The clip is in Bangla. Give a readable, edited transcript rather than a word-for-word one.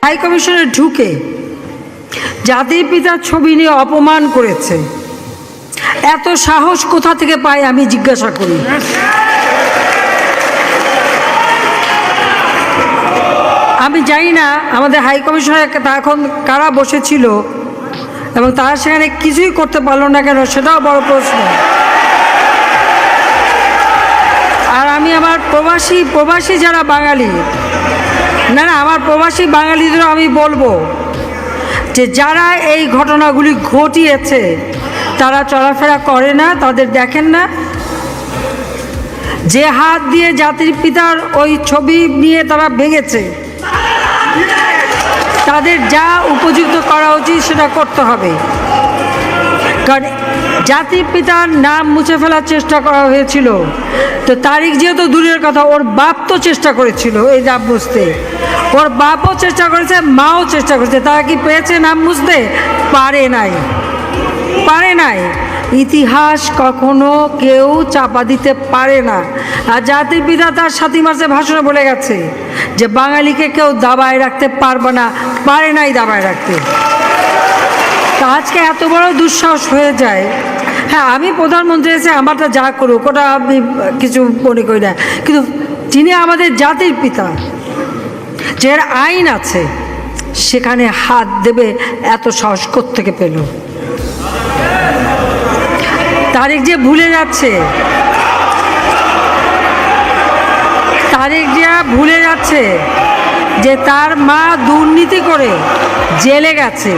হাই কমিশনে ঢুকে জাতির পিতার ছবি নিয়ে অপমান করেছে। এত সাহস কোথা থেকে পায় আমি জিজ্ঞাসা করি। আমি জানি না আমাদের হাই কমিশনে এখন কারা বসেছিল এবং তারা সেখানে কিছুই করতে পারলো না কেন, সেটাও বড় প্রশ্ন। আর আমি আমার প্রবাসী যারা বাঙালি, না আমার প্রবাসী বাঙালিদেরও আমি বলবো যে যারা এই ঘটনাগুলি ঘটিয়েছে তারা চলাফেরা করে না, তাদের দেখেন না। যে হাত দিয়ে জাতির পিতার ওই ছবি নিয়ে তারা ভেঙেছে, তাদের যা উপযুক্ত করা উচিত সেটা করতে হবে। কারণ জাতির পিতার নাম মুছে ফেলার চেষ্টা করা হয়েছিল, তো তারিখ যেহেতু দূরের কথা, ওর বাপ তো চেষ্টা করেছিল এই নাম মুছতে, ওর বাপও চেষ্টা করেছে, মাও চেষ্টা করেছে। তারা কি পেয়েছে নাম মুছতে? পারে নাই। ইতিহাস কখনো কেউ চাপা দিতে পারে না। আর জাতির পিতা তার 7 মার্চে ভাষণে বলে গেছে যে বাঙালিকে কেউ দাবায় রাখতে পারবে না, পারে নাই দাবায় রাখতে। তা আজকে এত বড় দুঃসাহস হয়ে যায়। হ্যাঁ, আমি প্রধানমন্ত্রী এসে আমারটা যা করুক ওটা আমি কিছু মনে করি না, কিন্তু যিনি আমাদের জাতির পিতা, যার আইন আছে, সেখানে হাত দেবে এত সাহস কোত্থেকে পেল? তারেক যে ভুলে যাচ্ছে যে তার মা দুর্নীতি করে জেলে গেছে,